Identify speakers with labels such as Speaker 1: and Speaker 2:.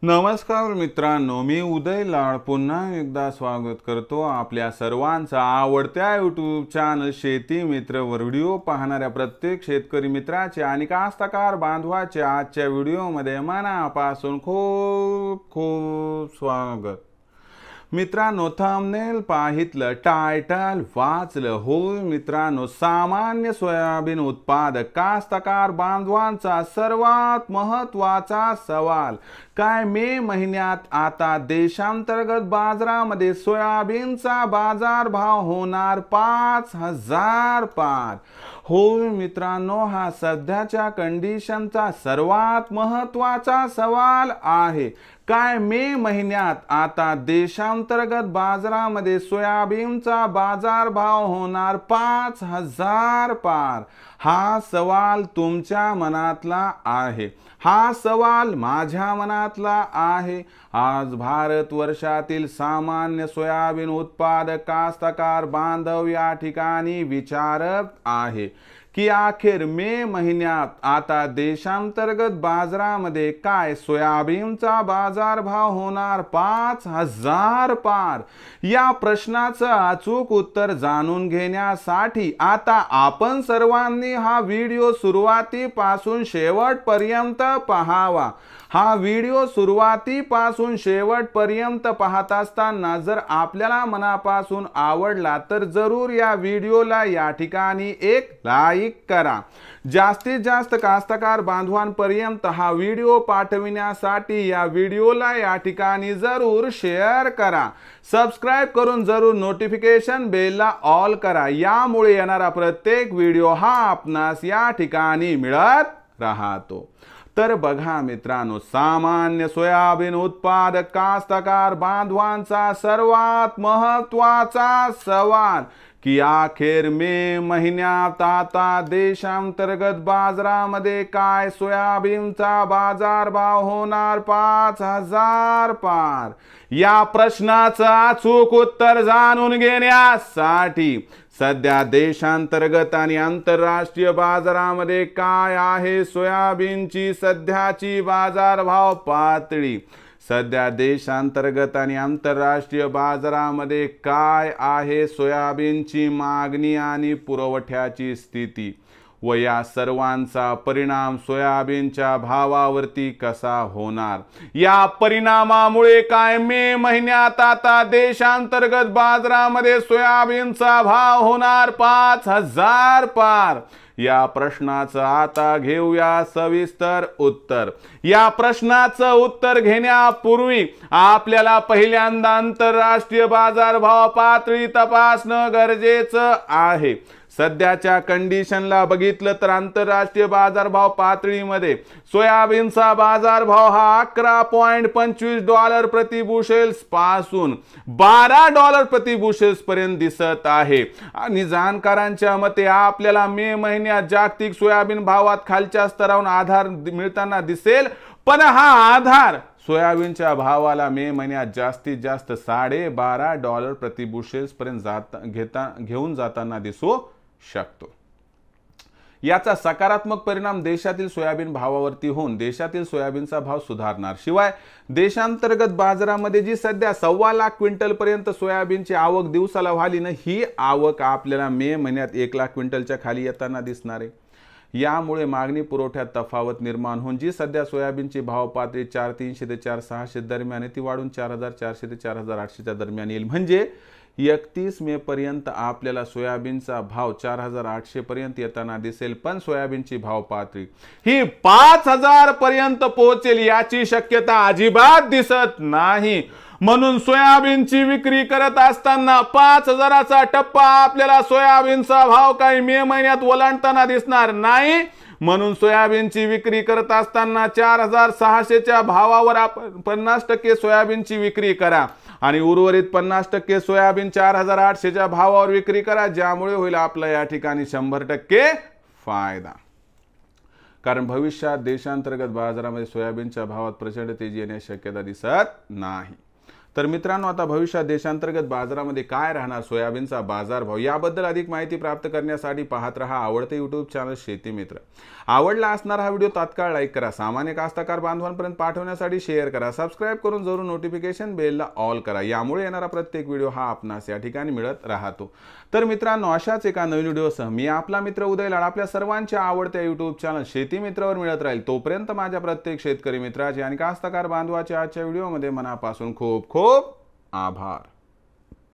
Speaker 1: नमस्कार मित्रांनो, मी उदय लाड पुन्हा एकदा स्वागत करतो आपल्या सर्वांचा आवडत्या यूट्यूब चॅनल शेती मित्रवर व्हिडिओ पाहणाऱ्या प्रत्येक शेतकरी मित्राचे आणि कास्तकार बांधवाचे आजच्या व्हिडिओमध्ये मनापासून खूप खूप स्वागत। मित्रांनो, थंबनेल पाहितलं, टायटल वाचलं, होय मित्रांनो, सामान्य सोयाबीन उत्पादक कास्तकार बांधवांचा सर्वात महत्त्वाचा सवाल काय मे महिन्यात आता देशांतर्गत बाजारामध्ये सोयाबीनचा बाजारभाव होणार 5,000 पार। होय मित्रांनो, हा सध्याच्या कंडिशनचा सर्वात महत्त्वाचा सवाल आहे। काय मे महिन्यात आता देशांतर्गत बाजारामध्ये सोयाबीनचा बाजारभाव होणार 5,000 पार। हा सवाल तुमच्या मनातला आहे, हा सवाल माझ्या मनातला आहे। आज भारत वर्षातील सामान्य सोयाबीन उत्पादक कास्तकार बांधव या ठिकाणी विचारत आहे की अखेर मे महिन्यात आता देशांतर्गत बाजारामध्ये काय सोयाबीनचा बाजारभाव होणार 5,000 पार। या प्रश्नाचं अचूक उत्तर जाणून घेण्यासाठी आता आपण सर्वांनी हा व्हिडिओ सुरुवातीपासून शेवटपर्यंत पाहावा। हा व्हिडिओ सुरुवातीपासून शेवटपर्यंत पाहत असताना जर आपल्याला मनापासून आवडला तर जरूर या व्हिडिओला या ठिकाणी एक लाईक करा। जास्तीत जास्त कास्तकार बांधवांपर्यंत हा व्हिडिओ पाठविण्यासाठी या व्हिडिओला या ठिकाणी जरूर शेअर करा। सबस्क्राइब करून जरूर नोटिफिकेशन बेलला ऑल करा, यामुळे येणारा प्रत्येक व्हिडिओ हा आपणास या ठिकाणी मिळत राहतो। तर बघा मित्रांनो, सामान्य सोयाबीन उत्पादक कास्तकार बांधवांचा सर्वात महत्त्वाचा सवाल की अखेर मे महिन्यात आता देशांतर्गत बाजारामध्ये काय सोयाबीनचा बाजारभाव होणार 5,000 पार। या प्रश्नाचं अचूक उत्तर जाणून घेण्यासाठी सध्या देशांतर्गत आणि आंतरराष्ट्रीय बाजारामध्ये काय आहे सोयाबीनची सध्याची बाजारभाव पातळी, सध्या देशांतर्गत आणि आंतरराष्ट्रीय बाजारामध्ये काय आहे सोयाबीनची मागणी आणि पुरवठ्याची स्थिती व या सर्वांचा परिणाम सोयाबीनच्या भावावरती कसा होणार। या परिणामामुळे काय मे महिन्यात आता देशांतर्गत बाजारामध्ये सोयाबीनचा भाव होणार 5,000 पार। या प्रश्नाचं आता घेऊया सविस्तर उत्तर। या प्रश्नाचं उत्तर घेण्यापूर्वी आपल्याला पहिल्यांदा आंतरराष्ट्रीय बाजारभाव पातळी तपासणं गरजेचं आहे। सध्याच्या कंडिशनला बघितलं तर आंतरराष्ट्रीय बाजारभाव पातळीमध्ये सोयाबीनचा बाजारभाव हा $11.25 प्रति बुशेल्स पासून $12 प्रति बुशेल्स पर्यंत दिसत आहे। आणि जाणकारांच्या मते आपल्याला मे महिन्यात जागतिक सोयाबीन भावात खालच्या स्तरावरून आधार मिळताना दिसेल, पण हा आधार सोयाबीनच्या भावाला मे महिन्यात जास्तीत जास्त $12.5 प्रति बुशेल्स पर्यंत घेऊन जाताना दिसू शकतो। याचा सकारात्मक परिणाम देशातील सोयाबीन भावावरती होऊन देशातील सोयाबीनचा भाव सुधारणार। शिवाय देशांतर्गत बाजारामध्ये जी सध्या 1.25 लाख क्विंटल पर्यंत सोयाबीनची आवक दिवसाला व्हाली ना, ही आवक आपल्याला मे महिन्यात 1 लाख क्विंटलच्या खाली येताना दिसणार आहे। यामुळे मागणी पुरवठ्यात तफावत निर्माण होऊन जी सध्या सोयाबीनची भाव पातळी 4,300 ते 4,600 दरम्यान आहे ती वाढून 4,400 ते 4,800 दरम्यान येईल। म्हणजे 31 मे पर्यंत आपल्याला सोयाबीनचा भाव 4,800 पर्यंत येताना दिसेल, पण सोयाबीनची भाव पातळी ही 5,000 पर्यंत पोहोचेल याची शक्यता अजिबात दिसत नाही। म्हणून सोयाबीनची विक्री करत असताना 5,000चा टप्पा आपल्याला सोयाबीनचा भाव काही मे महिन्यात ओलांडताना दिसणार नाही। म्हणून सोयाबीनची विक्री करत असताना 4,600च्या भावावर आपण 50% सोयाबीनची विक्री करा आणि उर्वरित 50% सोयाबीन 4,800च्या भावावर विक्री करा, ज्यामुळे होईल आपला या ठिकाणी 100% फायदा। कारण भविष्यात देशांतर्गत बाजारामध्ये सोयाबीनच्या भावात प्रचंड तेजी येण्याची शक्यता दिसत नाही। तर मित्रांनो, आता भविष्यात देशांतर्गत बाजारामध्ये काय राहणार सोयाबीनचा बाजारभाव याबद्दल अधिक माहिती प्राप्त करण्यासाठी पाहत रहा आवडते यूट्यूब चॅनल शेती मित्र। आवडला असणारा हा व्हिडिओ तात्काळ लाईक करा, सामान्य कास्तकार बांधवांपर्यंत पाठवण्यासाठी शेअर करा, सबस्क्राईब करून जरूर नोटिफिकेशन बेलला ऑल करा, यामुळे येणारा प्रत्येक व्हिडिओ हा आपणास या ठिकाणी मिळत राहतो। तर मित्रांनो, अशाच एका नवीन व्हिडिओसह मी आपला मित्र उदय लाड आपल्या सर्वांच्या आवडत्या यूट्यूब चॅनल शेती मित्रवर मिळत राहील। तोपर्यंत माझ्या प्रत्येक शेतकरी मित्राचे आणि कास्तकार बांधवाचे आजच्या व्हिडिओमध्ये मनापासून खूप खूप आभार।